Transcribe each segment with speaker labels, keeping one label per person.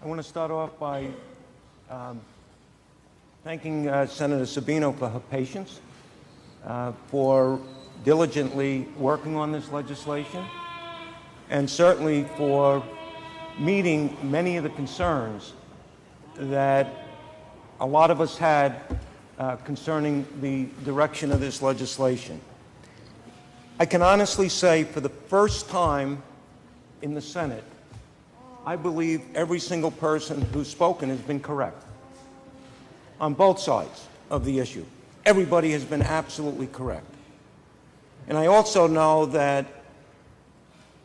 Speaker 1: I want to start off by thanking Senator Sabino for her patience, for diligently working on this legislation, and certainly for meeting many of the concerns that a lot of us had concerning the direction of this legislation. I can honestly say for the first time in the Senate, I believe every single person who's spoken has been correct on both sides of the issue. Everybody has been absolutely correct. And I also know that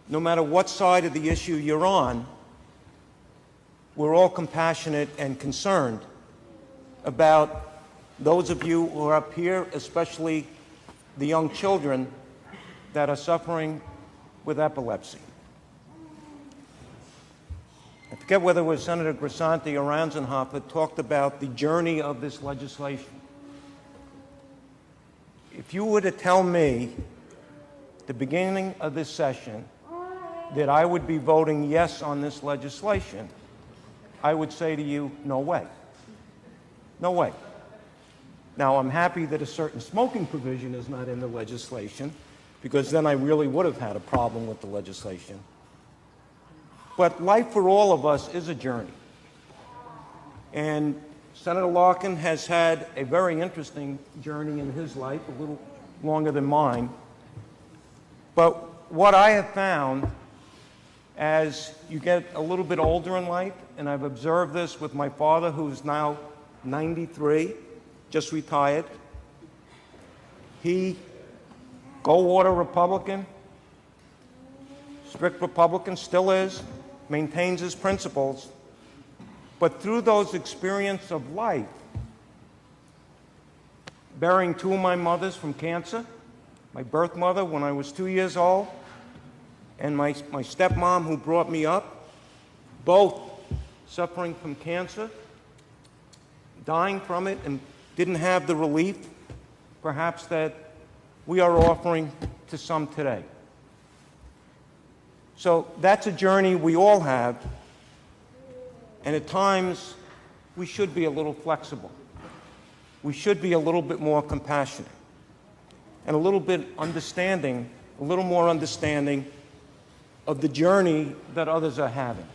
Speaker 1: no matter what side of the issue you're on, we're all compassionate and concerned about those of you who are up here, especially the young children that are suffering with epilepsy. I forget whether it was Senator Grisanti or Ranzenhofer talked about the journey of this legislation. If you were to tell me at the beginning of this session that I would be voting yes on this legislation, I would say to you, no way. No way. Now, I'm happy that a certain smoking provision is not in the legislation, because then I really would have had a problem with the legislation. But life for all of us is a journey. And Senator Larkin has had a very interesting journey in his life, a little longer than mine. But what I have found as you get a little bit older in life, and I've observed this with my father, who's now 93, just retired. He, Goldwater Republican, strict Republican, still is, maintains his principles, but through those experiences of life, burying two of my mothers from cancer, my birth mother when I was 2 years old, and my stepmom who brought me up, both suffering from cancer, dying from it, and didn't have the relief, perhaps, that we are offering to some today. So that's a journey we all have, and at times we should be a little flexible. We should be a little bit more compassionate and a little bit understanding, a little more understanding of the journey that others are having,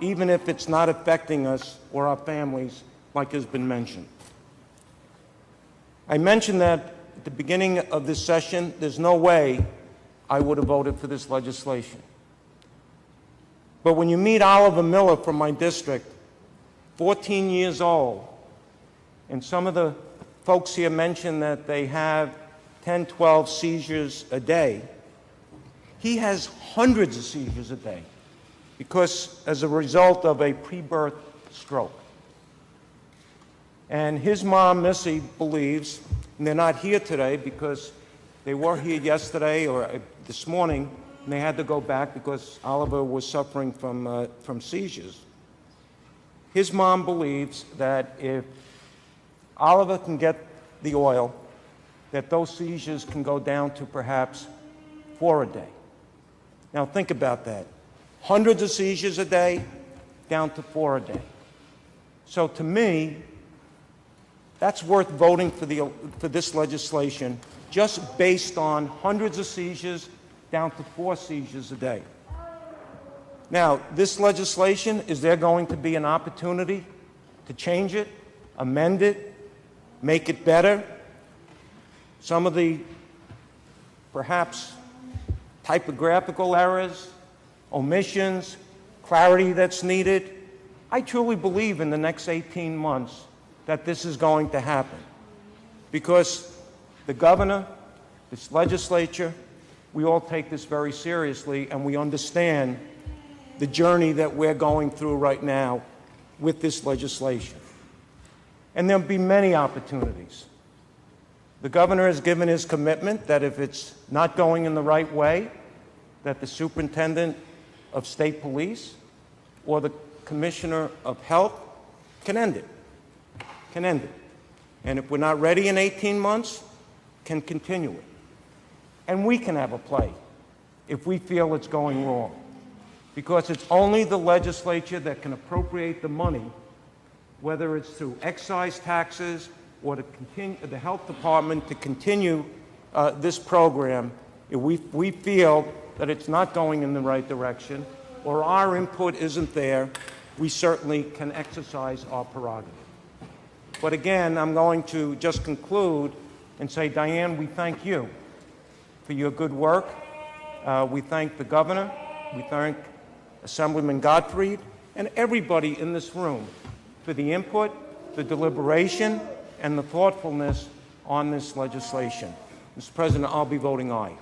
Speaker 1: even if it's not affecting us or our families, like has been mentioned. I mentioned that at the beginning of this session, there's no way I would have voted for this legislation. But when you meet Oliver Miller from my district, 14 years old, and some of the folks here mentioned that they have 10, 12 seizures a day, he has hundreds of seizures a day because as a result of a pre-birth stroke. And his mom, Missy, believes, and they're not here today because they were here yesterday or this morning, and they had to go back because Oliver was suffering from seizures. His mom believes that if Oliver can get the oil, that those seizures can go down to perhaps 4 a day. Now think about that. Hundreds of seizures a day, down to 4 a day. So to me, that's worth voting for this legislation, just based on hundreds of seizures down to 4 seizures a day. Now, this legislation, is there going to be an opportunity to change it, amend it, make it better? Some of the, perhaps, typographical errors, omissions, clarity that's needed. I truly believe in the next 18 months that this is going to happen, because the governor, this legislature, we all take this very seriously, and we understand the journey that we're going through right now with this legislation. And there'll be many opportunities. The governor has given his commitment that if it's not going in the right way, that the superintendent of state police or the commissioner of health can end it. And if we're not ready in 18 months, can continue it. And we can have a play if we feel it's going wrong. because it's only the legislature that can appropriate the money, whether it's through excise taxes or to continue, the health department to continue this program. If we feel that it's not going in the right direction or our input isn't there, we certainly can exercise our prerogative. But again, I'm going to just conclude and say, Diane, we thank you for your good work. We thank the governor. We thank Assemblyman Gottfried and everybody in this room for the input, the deliberation, and the thoughtfulness on this legislation. Mr. President, I'll be voting aye.